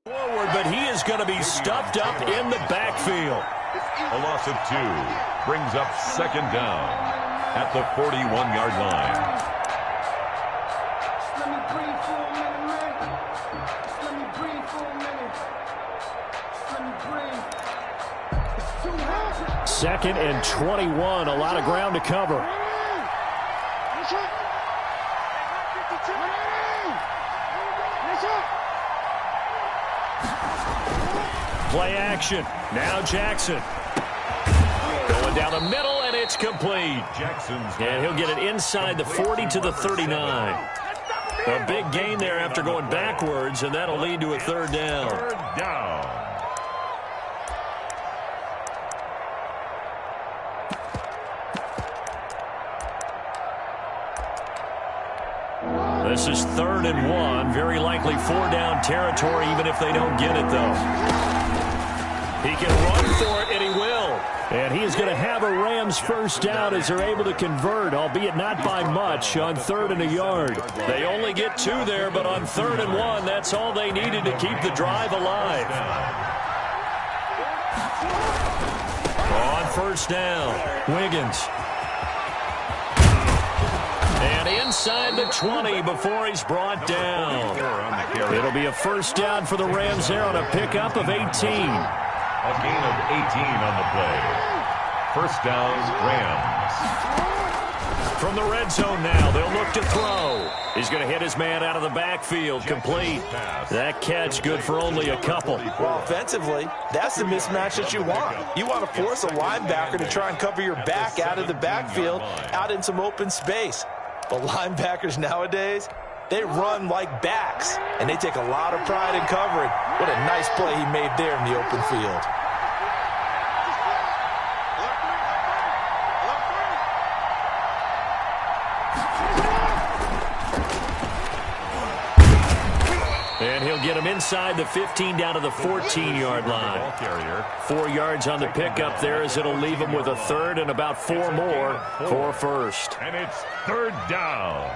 Forward, but he is going to be stuffed up in the backfield. A loss of 2 brings up second down at the 41-yard line. Second and 21, a lot of ground to cover. Play action. Now Jackson. Going down the middle, and it's complete. And he'll get it inside the 40 to the 39. A big gain there after going backwards, and that'll lead to a third down. Third down. This is 3rd and 1. Very likely 4-down territory, even if they don't get it, though. He can run for it, and he will. And he is going to have a Rams first down as they're able to convert, albeit not by much, on 3rd and a yard. They only get 2 there, but on 3rd and 1, that's all they needed to keep the drive alive. On first down, Wiggins. And inside the 20 before he's brought down. It'll be a first down for the Rams there on a pickup of 18. A gain of 18 on the play. First down, Rams. From the red zone now, they'll look to throw. He's going to hit his man out of the backfield, complete. That catch good for only a couple. Well, offensively, that's the mismatch that you want. You want to force a linebacker to try and cover your back out of the backfield, out in some open space. But linebackers nowadays, they run like backs, and they take a lot of pride in covering. What a nice play he made there in the open field. And he'll get him inside the 15 down to the 14-yard line. 4 yards on the pickup there as it'll leave him with a third and about 4 more for first. And it's third down.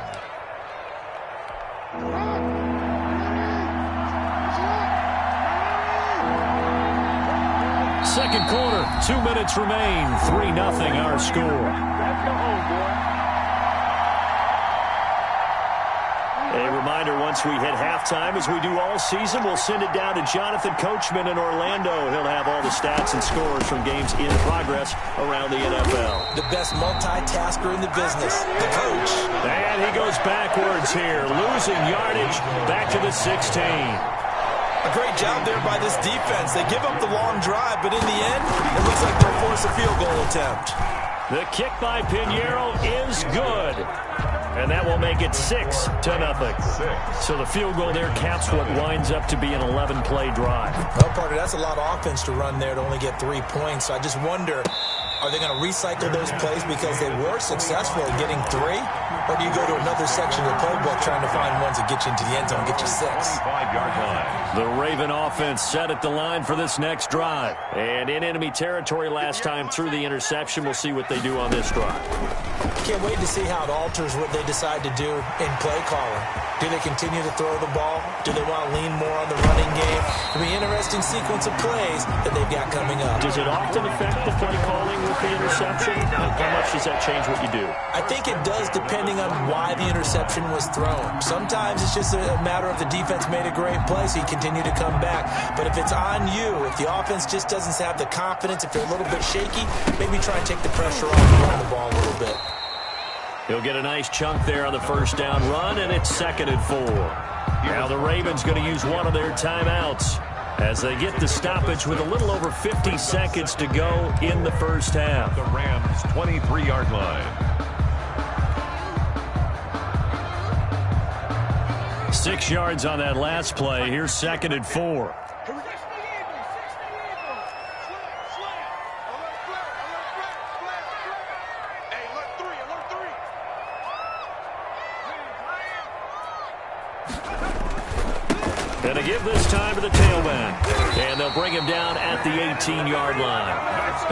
Second quarter, 2 minutes remain. 3-0 our score. A reminder, once we hit halftime, as we do all season, we'll send it down to Jonathan Coachman in Orlando. He'll have all the stats and scores from games in progress around the NFL. The best multitasker in the business, the coach. And he goes backwards here, losing yardage back to the 16. A great job there by this defense. They give up the long drive, but in the end, it looks like they'll force a field goal attempt. The kick by Pinheiro is good. And that will make it 6-0. So the field goal there caps what winds up to be an 11-play drive. Well, partner, that's a lot of offense to run there to only get 3 points. So I just wonder, are they going to recycle those plays because they were successful at getting 3? Or do you go to another section of the playbook trying to find ones that get you into the end zone and get you 6? 5-yard line. The Raven offense set at the line for this next drive. And in enemy territory last time through the interception. We'll see what they do on this drive. Can't wait to see how it alters what they decide to do in play calling. Do they continue to throw the ball? Do they want to lean more on the running game? It'll be an interesting sequence of plays that they've got coming up. Does it often affect the play calling with the interception? How much does that change what you do? I think it does, depending on why the interception was thrown. Sometimes it's just a matter of the defense made a great play, so you continue to come back. But if it's on you, if the offense just doesn't have the confidence, if they're a little bit shaky, maybe try and take the pressure off and run the ball a little bit. He'll get a nice chunk there on the first down run, and it's 2nd and 4. Now the Ravens going to use one of their timeouts as they get the stoppage with a little over 50 seconds to go in the first half. The Rams' 23-yard line. 6 yards on that last play. Here's 2nd and 4. And they give this time to the tailback. And they'll bring him down at the 18-yard line.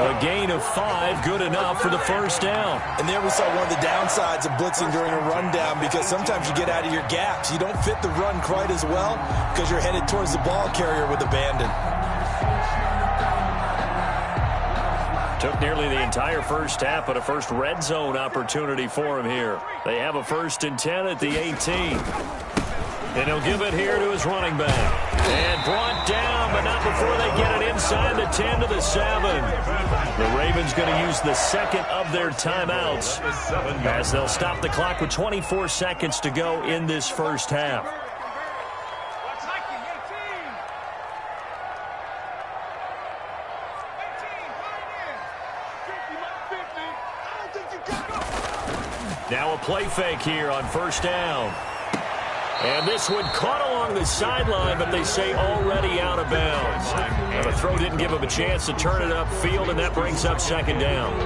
A gain of 5, good enough for the first down. And there we saw one of the downsides of blitzing during a rundown, because sometimes you get out of your gaps. You don't fit the run quite as well because you're headed towards the ball carrier with abandon. Took nearly the entire first half, but a first red zone opportunity for him here. They have a 1st and 10 at the 18. And he'll give it here to his running back. And brought down, but not before they get it inside the 10 to the 7. The Ravens going to use the second of their timeouts as they'll stop the clock with 24 seconds to go in this first half. Now a play fake here on first down. And this one caught along the sideline, but they say already out of bounds. And the throw didn't give him a chance to turn it upfield, and that brings up second down.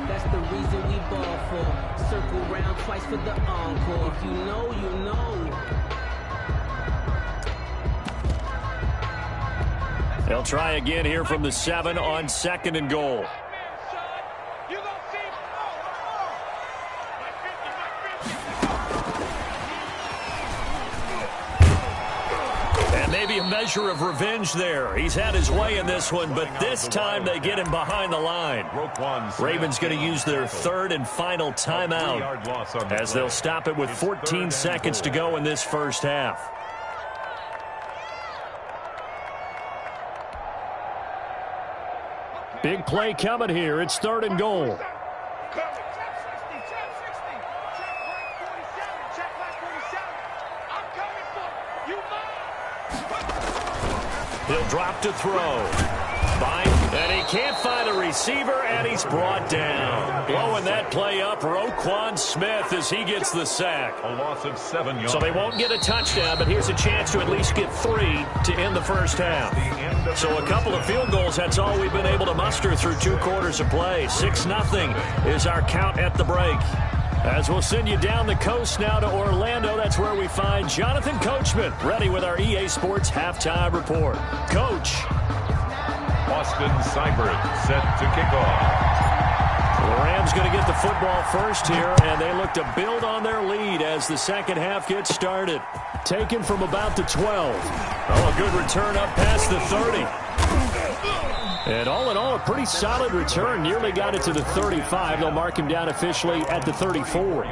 That's the reason we ball for. Circle round twice for the encore. If you know, you know. They'll try again here from the 7 on 2nd and goal. Maybe a measure of revenge there. He's had his way in this one, but this time they get him behind the line. Ravens going to use their 3rd and final timeout as they'll stop it with 14 seconds to go in this first half. Big play coming here. It's 3rd and goal. He'll drop to throw. And he can't find a receiver, and he's brought down. Blowing that play up, Roquan Smith, as he gets the sack. A loss of 7 yards. So they won't get a touchdown, but here's a chance to at least get 3 to end the first half. So a couple of field goals, that's all we've been able to muster through 2 quarters of play. 6-0 is our count at the break. As we'll send you down the coast now to Orlando, that's where we find Jonathan Coachman, ready with our EA Sports Halftime Report. Coach. Austin Seibert set to kick off. The Rams going to get the football first here, and they look to build on their lead as the second half gets started. Taken from about the 12. Oh, a good return up past the 30. And all in all, a pretty solid return. Nearly got it to the 35. They'll mark him down officially at the 34.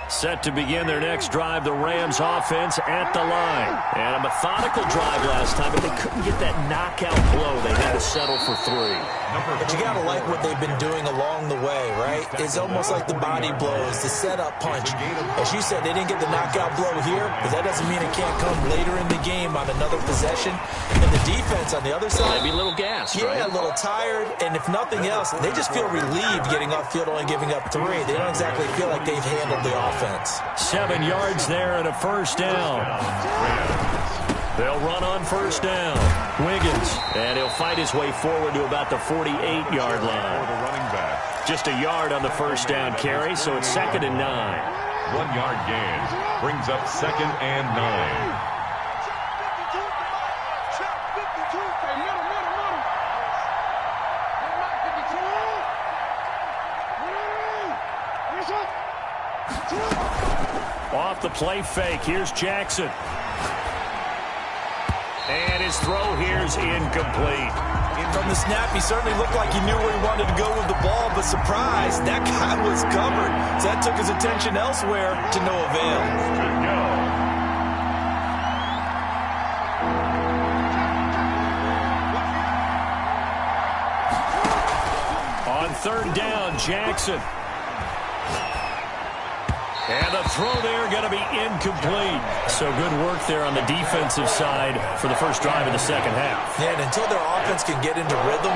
Set to begin their next drive, the Rams offense at the line. And a methodical drive last time, but they couldn't get that knockout blow. They had to settle for 3. But you got to like what they've been doing along the way, right? It's almost like the body blows, the setup punch. As you said, they didn't get the knockout blow here, but that doesn't mean it can't come later in the game on another possession. And the defense on the other side, maybe a little gassed, yeah, right? A little tired. And if nothing else, they just feel relieved getting upfield, only giving up 3. They don't exactly feel like they've handled the offense. 7 yards there and a first down. They'll run on first down. Wiggins, and he'll fight his way forward to about the 48-yard line. Just a yard on the first down carry, so it's 2nd and 9. 1 yard gain brings up 2nd and 9. Off the play fake, here's Jackson. And his throw here's incomplete. From the snap, he certainly looked like he knew where he wanted to go with the ball, but surprise, that guy was covered. So that took his attention elsewhere to no avail. On 3rd down, Jackson. And the throw there going to be incomplete. So good work there on the defensive side for the first drive of the second half. Yeah, and until their offense can get into rhythm,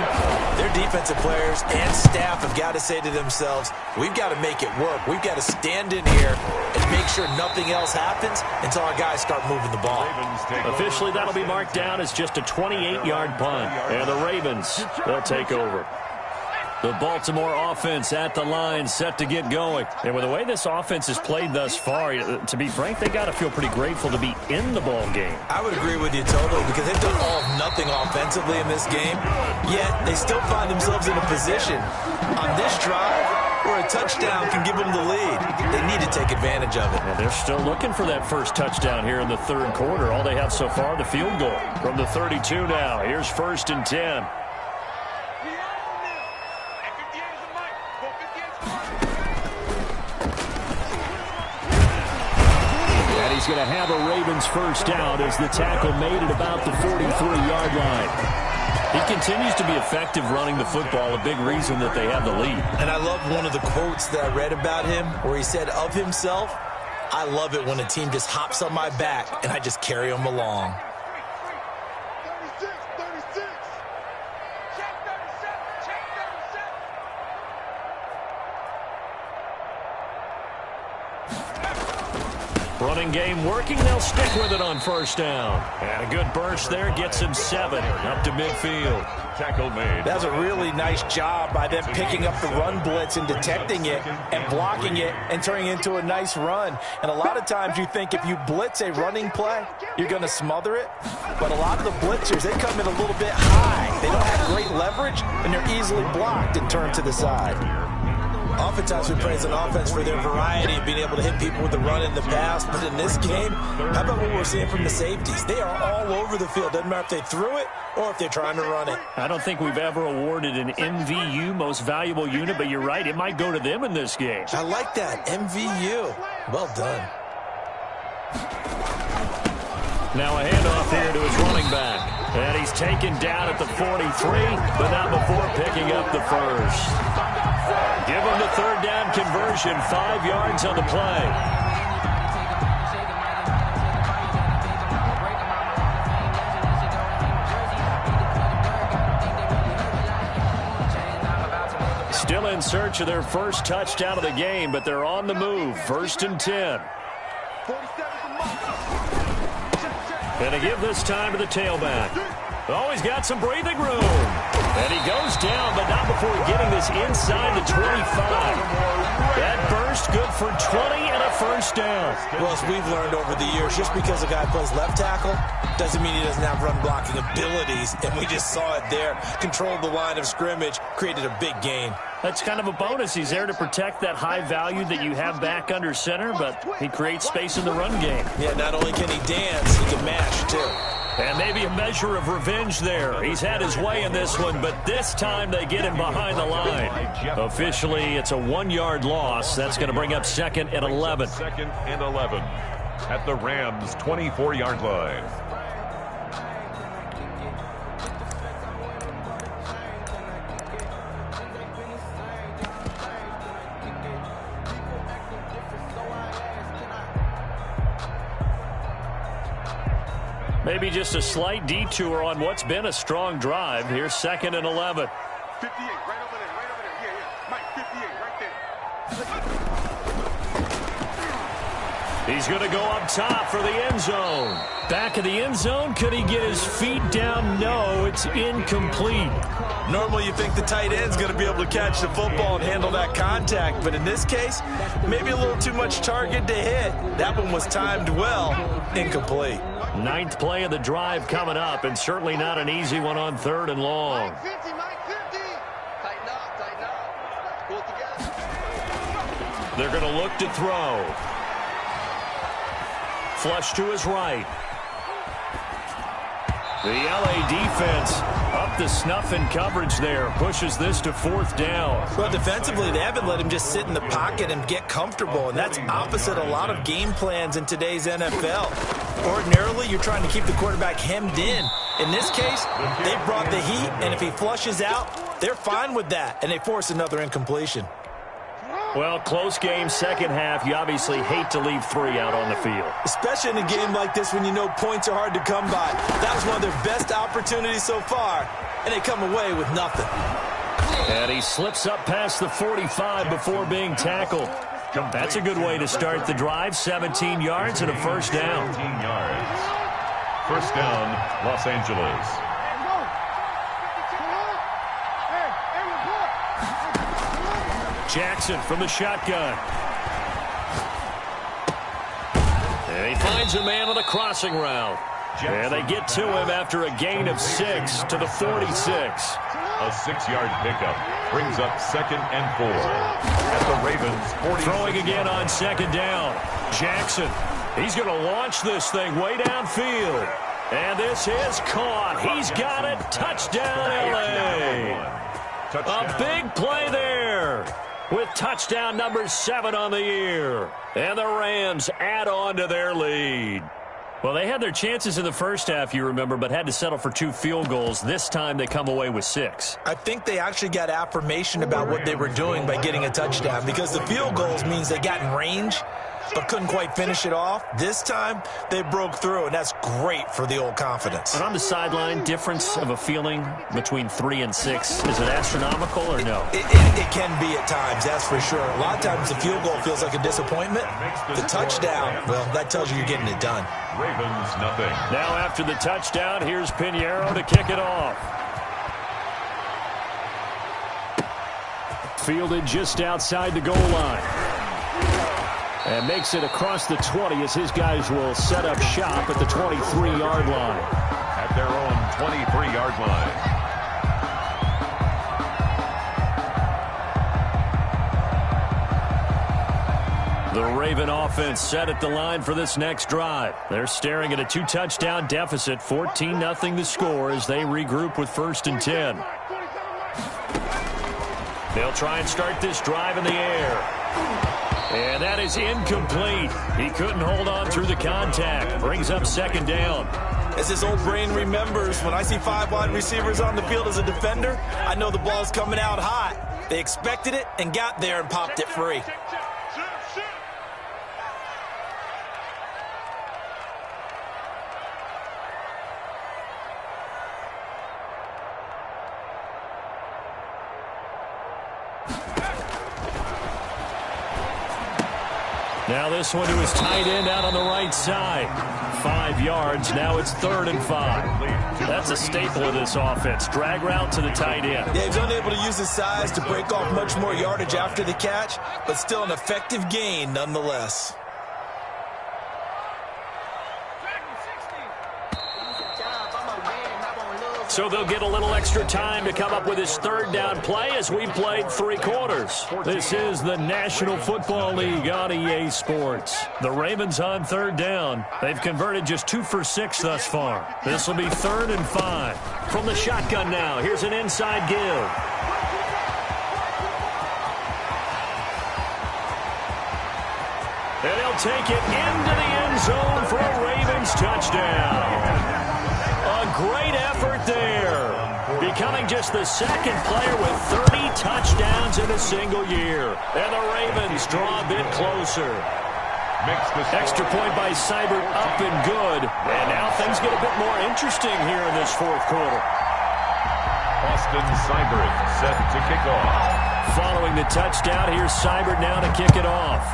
their defensive players and staff have got to say to themselves, we've got to make it work. We've got to stand in here and make sure nothing else happens until our guys start moving the ball. Officially, that'll be marked down as just a 28-yard punt. And the Ravens, they'll take over. The Baltimore offense at the line, set to get going. And with the way this offense has played thus far, to be frank, they got to feel pretty grateful to be in the ball game. I would agree with you totally, because they've done all of nothing offensively in this game, yet they still find themselves in a position on this drive where a touchdown can give them the lead. They need to take advantage of it. And they're still looking for that first touchdown here in the third quarter. All they have so far, the field goal from the 32 now. Here's 1st and 10. He's going to have a Ravens first down as the tackle made at about the 43-yard line. He continues to be effective running the football, a big reason that they have the lead. And I love one of the quotes that I read about him where he said of himself, "I love it when a team just hops on my back and I just carry them along." Running game working. They'll stick with it on first down. And a good burst there gets him 7 up to midfield. Tackle made. That's a really nice job by them picking up the run blitz and detecting it and blocking it and turning it into a nice run. And a lot of times you think if you blitz a running play, you're going to smother it. But a lot of the blitzers, they come in a little bit high. They don't have great leverage, and they're easily blocked and turned to the side. Oftentimes we praise an offense for their variety of being able to hit people with the run in the pass, but in this game, how about what we're seeing from the safeties? They are all over the field. Doesn't matter if they threw it or if they're trying to run it. I don't think we've ever awarded an MVU, most valuable unit, but you're right, it might go to them in this game. I like that, MVU. Well done. Now a handoff here to his running back. And he's taken down at the 43, but not before picking up the first. Give him the third down conversion, 5 yards on the play. Still in search of their first touchdown of the game, but they're on the move. 1st and 10. And to give this time to the tailback. Oh, he's got some breathing room. And he goes down, but not before getting this inside the 25. That burst good for 20 and a first down. Well, as we've learned over the years, just because a guy plays left tackle doesn't mean he doesn't have run blocking abilities. And we just saw it there. Controlled the line of scrimmage, created a big gain. That's kind of a bonus. He's there to protect that high value that you have back under center, but he creates space in the run game. Yeah, not only can he dance, he can mash, too. And maybe a measure of revenge there. He's had his way in this one, but this time they get him behind the line. Officially, it's a 1-yard loss. That's going to bring up 2nd and 11. 2nd and 11 at the Rams' 24-yard line. Maybe just a slight detour on what's been a strong drive. Here's 2nd and 11. 58, right over there, right over there. Yeah, yeah. Mike, 58, right there. He's going to go up top for the end zone. Back of the end zone. Could he get his feet down? No, it's incomplete. Normally you think the tight end's going to be able to catch the football and handle that contact, but in this case, maybe a little too much target to hit. That one was timed well. Incomplete. 9th play of the drive coming up, and certainly not an easy one on 3rd and long. Mike 50, Mike 50. Tighten up. Pull it together. They're going to look to throw. Flush to his right. The LA defense up to snuff in coverage there. Pushes this to 4th down. Well, defensively, they haven't let him just sit in the pocket and get comfortable, and that's opposite a lot of game plans in today's NFL. Ordinarily, you're trying to keep the quarterback hemmed in. In this case, they brought the heat, and if he flushes out, they're fine with that, and they force another incompletion. Well, close game, second half. You obviously hate to leave 3 out on the field. Especially in a game like this when you know points are hard to come by. That was one of their best opportunities so far, and they come away with nothing. And he slips up past the 45 before being tackled. That's a good way to start the drive. 17 yards and a first down. 17 yards. First down, Los Angeles. Jackson from the shotgun. And he finds a man on the crossing route. And they get to him after a gain of 6 to the 46. A 6-yard pickup brings up 2nd and 4 at the Ravens 40. Throwing again on 2nd down. Jackson, he's going to launch this thing way downfield. And this is caught. He's got it. Touchdown, L.A. A big play there with touchdown number 7 on the year. And the Rams add on to their lead. Well, they had their chances in the first half, you remember, but had to settle for 2 field goals. This time they come away with 6. I think they actually got affirmation about what they were doing by getting a touchdown, because the field goals means they got in range but couldn't quite finish it off. This time they broke through, and that's great for the old confidence. But on the sideline, difference of a feeling between 3 and 6, is it astronomical or no? It can be at times, that's for sure. A lot of times the field goal feels like a disappointment. The touchdown, well, that tells you you're getting it done. Ravens nothing. Now after the touchdown, here's Pinheiro to kick it off. Fielded just outside the goal line. And makes it across the 20 as his guys will set up shop at the 23-yard line. At their own 23-yard line. The Raven offense set at the line for this next drive. They're staring at a 2-touchdown deficit, 14-0 the score as they regroup with 1st and 10. They'll try and start this drive in the air. And that is incomplete. He couldn't hold on through the contact. Brings up 2nd down. As his old brain remembers, when I see 5 wide receivers on the field as a defender, I know the ball's coming out hot. They expected it and got there and popped it free. Now this one to his tight end out on the right side. 5 yards. Now it's 3rd and 5. That's a staple of this offense. Drag route to the tight end. Yeah, he's unable to use his size to break off much more yardage after the catch, but still an effective gain nonetheless. So they'll get a little extra time to come up with his 3rd down play as we played 3 quarters. This is the National Football League on EA Sports. The Ravens on 3rd down. They've converted just 2 for 6 thus far. This will be 3rd and 5. From the shotgun now, here's an inside give. And he'll take it into the end zone for a Ravens touchdown. A great effort there. Becoming just the 2nd player with 30 touchdowns in a single year. And the Ravens draw a bit closer. Extra point by Seibert up and good. And now things get a bit more interesting here in this 4th quarter. Austin Seibert set to kick off. Following the touchdown, here's Seibert now to kick it off.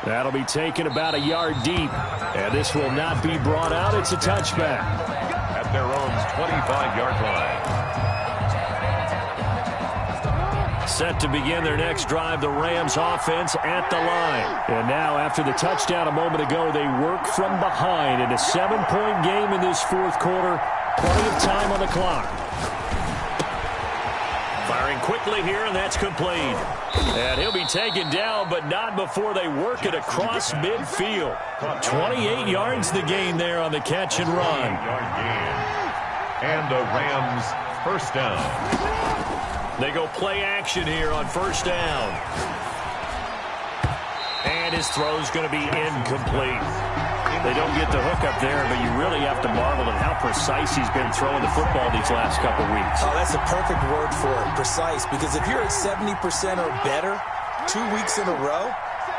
That'll be taken about a yard deep. And this will not be brought out. It's a touchback. At their own 25-yard line. Set to begin their next drive, the Rams offense at the line. And now after the touchdown a moment ago, they work from behind in a 7-point game in this 4th quarter. Plenty of time on the clock. Firing quickly here, and that's complete. And he'll be taken down, but not before they work it across midfield. 28 yards the gain there on the catch and run. 28-yard gain. And a Rams 1st down. They go play action here on 1st down. And his throw's going to be incomplete. They don't get the hook up there, but you really have to marvel at how precise he's been throwing the football these last couple weeks. Oh, that's a perfect word for it, precise, because if you're at 70% or better 2 weeks in a row,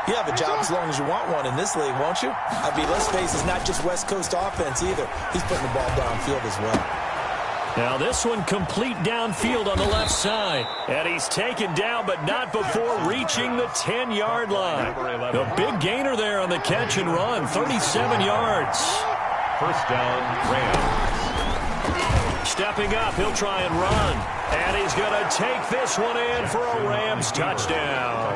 you have a job as long as you want one in this league, won't you? I mean, let's face it, it's not just West Coast offense either. He's putting the ball downfield as well. Now this one complete downfield on the left side. And he's taken down, but not before reaching the 10-yard line. The big gainer there on the catch and run, 37 yards. 1st down, Rams. Stepping up, he'll try and run. And he's going to take this one in for a Rams touchdown.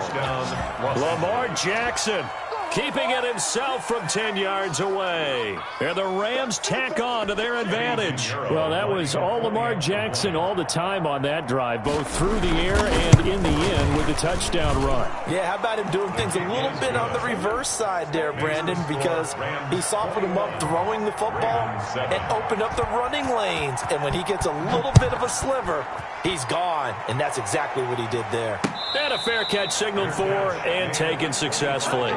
Lamar Jackson keeping it himself from 10 yards away. And the Rams tack on to their advantage. Well, that was all Lamar Jackson all the time on that drive, both through the air and in the end with the touchdown run. Yeah, how about him doing things a little bit on the reverse side there, Brandon, because he softened him up throwing the football and opened up the running lanes. And when he gets a little bit of a sliver, he's gone. And that's exactly what he did there. And a fair catch signaled for and taken successfully.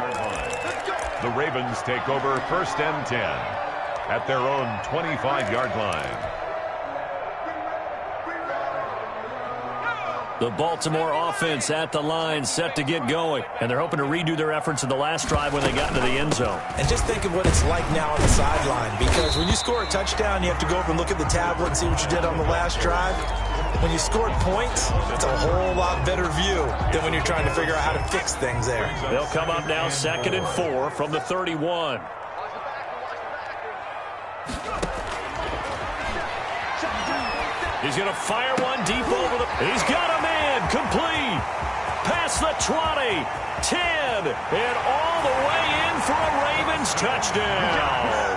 The Ravens take over 1st and 10 at their own 25-yard line. The Baltimore offense at the line, set to get going. And they're hoping to redo their efforts in the last drive when they got into the end zone. And just think of what it's like now on the sideline, because when you score a touchdown, you have to go over and look at the tablet and see what you did on the last drive. When you scored points, it's a whole lot better view than when you're trying to figure out how to fix things there. They'll come up now 2nd and 4 from the 31. He's going to fire one deep over the... He's got a man complete. Past the 20, 10, and all the way in for a Ravens touchdown.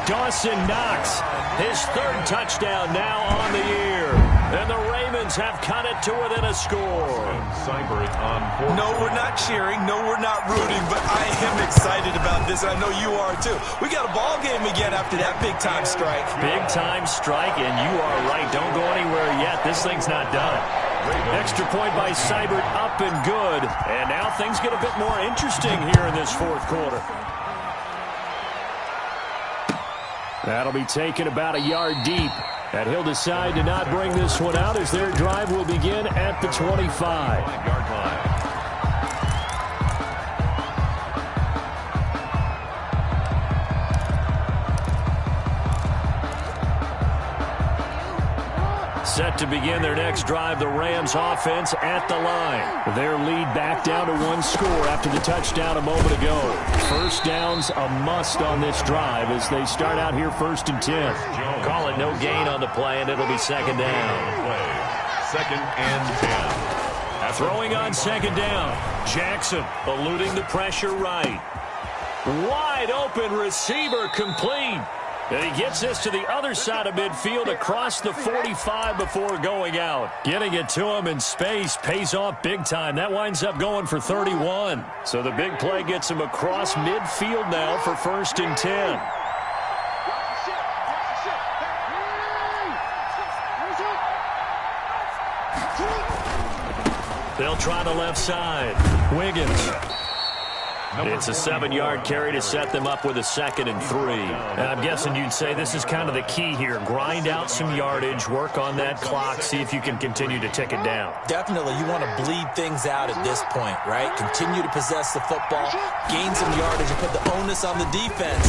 Dawson Knox, his 3rd touchdown now on the year. And the Ravens have cut it to within a score. No, we're not cheering. No, we're not rooting. But I am excited about this, and I know you are too. We got a ball game again after that big-time strike. Big-time strike, and you are right. Don't go anywhere yet. This thing's not done. Extra point by Seibert, up and good. And now things get a bit more interesting here in this 4th quarter. That'll be taken about a yard deep. And he'll decide to not bring this one out as their drive will begin at the 25. Set to begin their next drive, the Rams offense at the line. Their lead back down to 1 score after the touchdown a moment ago. First down's a must on this drive as they start out here 1st and 10. Call it no gain on the play, and it'll be 2nd down. 2nd and 10. Throwing on 2nd down. Jackson eluding the pressure right. Wide open receiver complete. And he gets this to the other side of midfield across the 45 before going out. Getting it to him in space pays off big time. That winds up going for 31. So the big play gets him across midfield now for 1st and 10. They'll try the left side. Wiggins. It's a 7-yard carry to set them up with a 2nd and 3. And I'm guessing you'd say this is kind of the key here. Grind out some yardage, work on that clock, see if you can continue to tick it down. Definitely, you want to bleed things out at this point, right? Continue to possess the football, gain some yardage, and put the onus on the defense.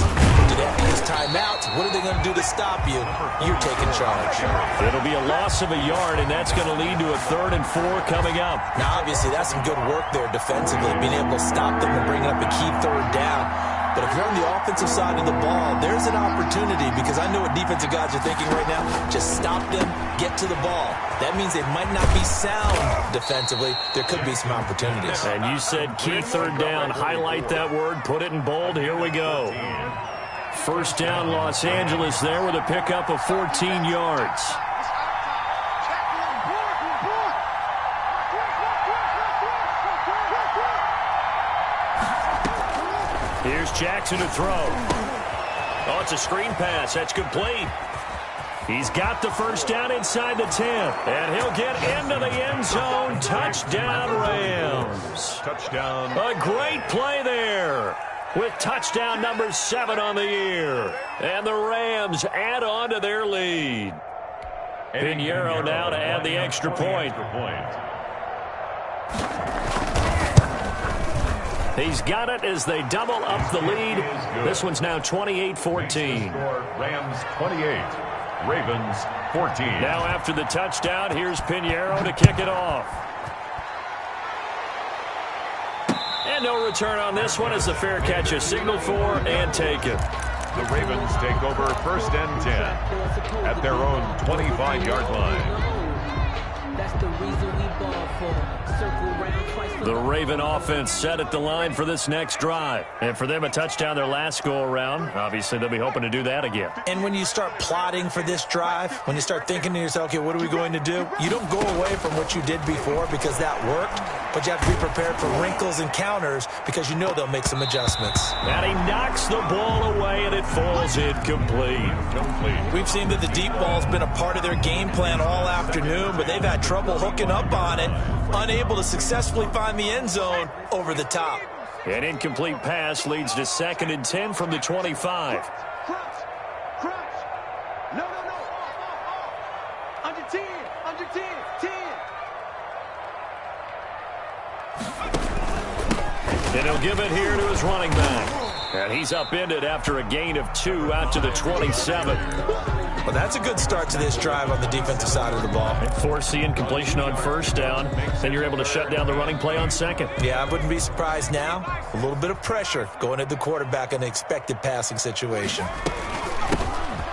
Do they have to use timeouts? What are they going to do to stop you? You're taking charge. It'll be a loss of a yard, and that's going to lead to a 3rd and 4 coming up. Now, obviously, that's some good work there defensively, being able to stop them and bring up a key 3rd down. But if you're on the offensive side of the ball, there's an opportunity, because I know what defensive guys are thinking right now. Just stop them, get to the ball. That means they might not be sound defensively. There could be some opportunities. And you said key 3rd down. Highlight that word, put it in bold. Here we go. 1st down, Los Angeles there with a pickup of 14 yards. Here's Jackson to throw. Oh, it's a screen pass. That's complete. He's got the 1st down inside the 10. And he'll get into the end zone. Touchdown, Rams. Touchdown. A great play there with touchdown number 7 on the year. And the Rams add on to their lead. Pinheiro now to add the extra point. He's got it as they double up the lead. This one's now 28-14. Rams 28, Ravens 14. Now after the touchdown, here's Pinheiro to kick it off. And no return on this one as the fair catch is signaled for and taken. The Ravens take over 1st and 10 at their own 25-yard line. That's the reason we ball for. Circle round twice for The Raven offense set at the line for this next drive. And for them, a touchdown their last go-around. Obviously, they'll be hoping to do that again. And when you start plotting for this drive, when you start thinking to yourself, okay, what are we going to do? You don't go away from what you did before because that worked, but you have to be prepared for wrinkles and counters because you know they'll make some adjustments. And he knocks the ball away, and it falls incomplete. We've seen that the deep ball's been a part of their game plan all afternoon, but they've had trouble hooking up on it, unable to successfully find the end zone over the top. An incomplete pass leads to 2nd and 10 from the 25. Crunch. No. Under 10. Under 10. 10. And he'll give it here to his running back. And he's upended after a gain of 2 out to the 27. Well, that's a good start to this drive on the defensive side of the ball. Force the incompletion on 1st down. Then you're able to shut down the running play on 2nd. Yeah, I wouldn't be surprised now. A little bit of pressure going at the quarterback in an expected passing situation.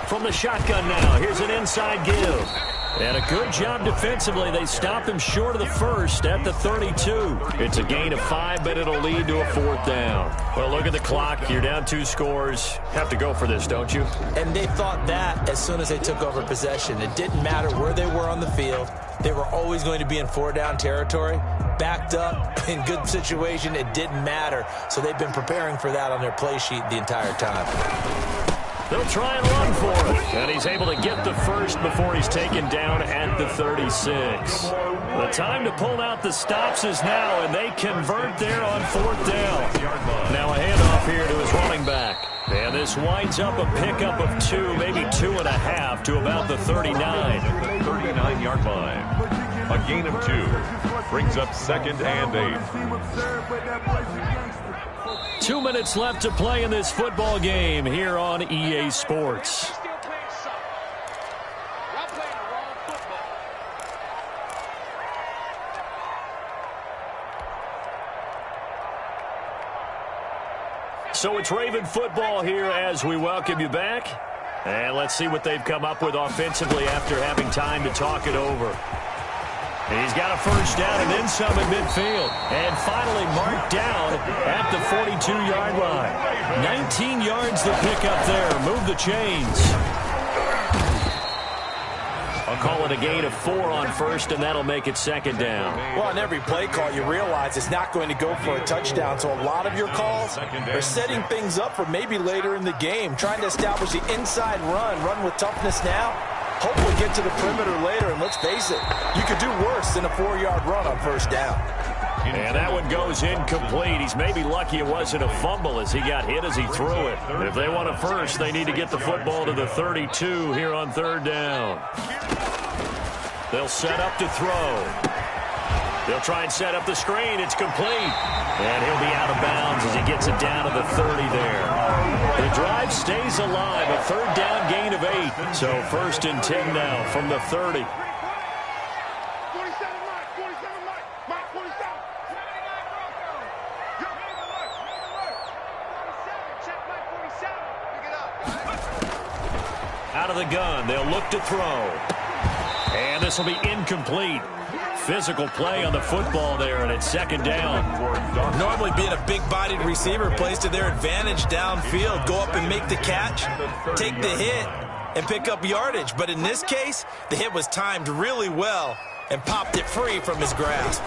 From the shotgun now, here's an inside give. And a good job defensively. They stop him short of the 1st at the 32. It's a gain of 5, but it'll lead to a 4th down. Well, look at the clock. You're down 2 scores. Have to go for this, don't you? And they thought that as soon as they took over possession. It didn't matter where they were on the field. They were always going to be in 4-down territory. Backed up, in good situation, it didn't matter. So they've been preparing for that on their play sheet the entire time. They'll try and run for it. And he's able to get the 1st before he's taken down at the 36. The time to pull out the stops is now, and they convert there on 4th down. Now a handoff here to his running back. And this winds up a pickup of 2, maybe 2.5 to about the 39. 39-yard line. A gain of 2. Brings up 2nd and 8. 2 minutes left to play in this football game here on EA Sports. So it's Raven football here as we welcome you back. And let's see what they've come up with offensively after having time to talk it over. He's got a 1st down and then some at midfield. And finally marked down at the 42-yard line. 19 yards to pick up there. Move the chains. I'll call it a gain of 4 on 1st, and that'll make it 2nd down. Well, on every play call, you realize it's not going to go for a touchdown. So a lot of your calls are setting things up for maybe later in the game, trying to establish the inside run with toughness now. Hopefully get to the perimeter later, and let's face it, you could do worse than a 4-yard run on 1st down. And that one goes incomplete. He's maybe lucky it wasn't a fumble as he got hit as he threw it. If they want a 1st, they need to get the football to the 32 here on 3rd down. They'll set up to throw. They'll try and set up the screen. It's complete. And he'll be out of bounds as he gets it down to the 30 there. The drive stays alive. A 3rd down gain of 8. So 1st and 10 now from the 30. Out of the gun. They'll look to throw. And this will be incomplete. Physical play on the football there, and it's 2nd down. Normally being a big-bodied receiver plays to their advantage downfield. Go up and make the catch, take the hit, and pick up yardage. But in this case, the hit was timed really well and popped it free from his grasp.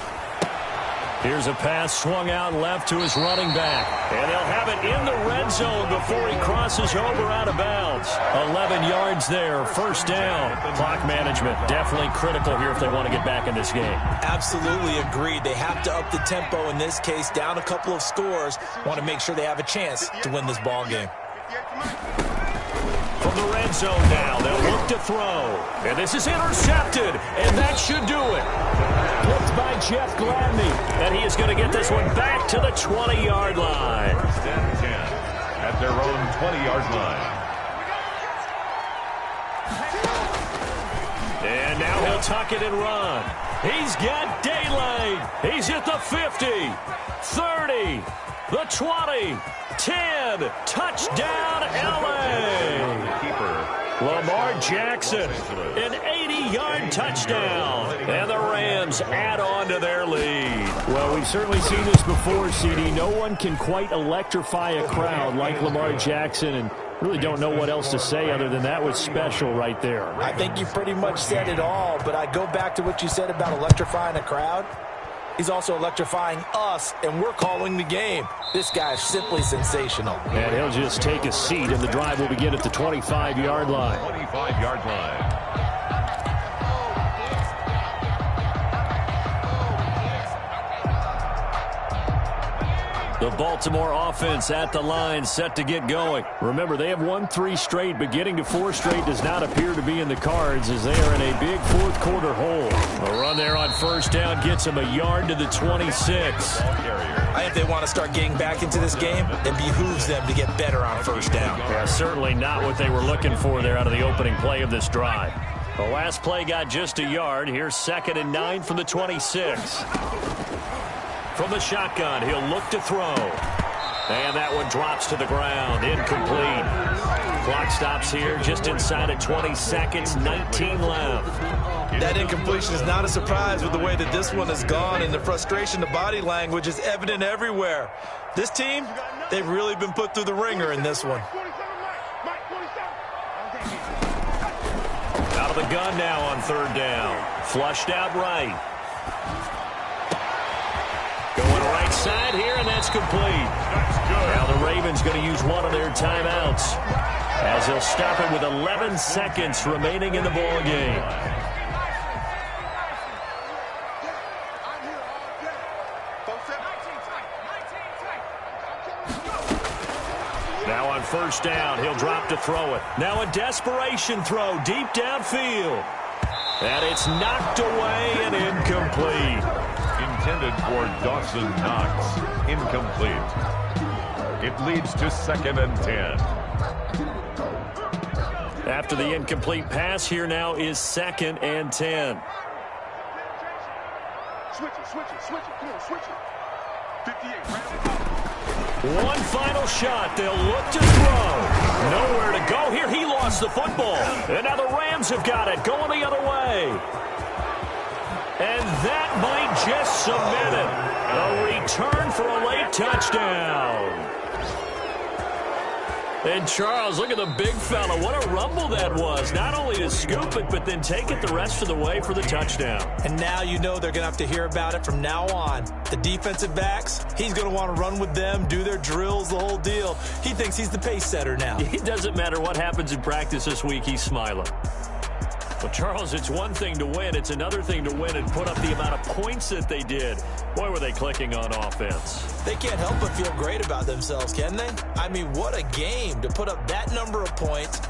Here's a pass swung out left to his running back. And they'll have it in the red zone before he crosses over out of bounds. 11 yards there, 1st down. Clock management definitely critical here if they want to get back in this game. Absolutely agreed. They have to up the tempo in this case, down a couple of scores. Want to make sure they have a chance to win this ball game. From the red zone now, they'll look to throw. And this is intercepted, and that should do it. Picked by Jeff Gladney, and he is going to get this one back to the 20-yard line. 1st and 10 at their own 20-yard line. And now he'll tuck it and run. He's got daylight. He's at the 50, 30, the 20, 10. Touchdown, L.A. Lamar Jackson, an 80-yard touchdown. And the Rams add on to their lead. Well, we've certainly seen this before, CD. No one can quite electrify a crowd like Lamar Jackson, and really don't know what else to say other than that was special right there. I think you pretty much said it all, but I go back to what you said about electrifying a crowd. He's also electrifying us, and we're calling the game. This guy is simply sensational. And he'll just take a seat, and the drive will begin at the 25-yard line. 25-yard line. The Baltimore offense at the line, set to get going. Remember, they have won 3 straight, but getting to 4 straight does not appear to be in the cards as they are in a big fourth-quarter hole. A run there on first down gets them a yard to the 26. I think they want to start getting back into this game. It behooves them to get better on first down. Yeah, certainly not what they were looking for there out of the opening play of this drive. The last play got just a yard. Here's 2nd and 9 from the 26. From the shotgun, he'll look to throw. And that one drops to the ground. Incomplete. Clock stops here just inside of 20 seconds. 19 left. That incompletion is not a surprise with the way that this one has gone, and the frustration, the body language is evident everywhere. This team, they've really been put through the ringer in this one. Out of the gun now on 3rd down. Flushed out right. Going right side here, and that's complete. Now the Ravens going to use one of their timeouts as they'll stop it with 11 seconds remaining in the ball game. Now on first down, he'll drop to throw it. Now a desperation throw deep downfield. And it's knocked away and incomplete. Intended for Dawson Knox. Incomplete. It leads to 2nd and 10. After the incomplete pass, here now is 2nd and 10. Switch it. Come on, switch it. 58. One final shot. They'll look to throw. Nowhere to go here. He lost the football. And now the Rams have got it. Going the other way. And that might just cement it. A return for a late touchdown. And Charles, look at the big fella. What a rumble that was. Not only to scoop it, but then take it the rest of the way for the touchdown. And now you know they're going to have to hear about it from now on. The defensive backs, he's going to want to run with them, do their drills, the whole deal. He thinks he's the pace setter now. It doesn't matter what happens in practice this week, he's smiling. Well, Charles, it's one thing to win. It's another thing to win and put up the amount of points that they did. Boy, were they clicking on offense. They can't help but feel great about themselves, can they? I mean, what a game to put up that number of points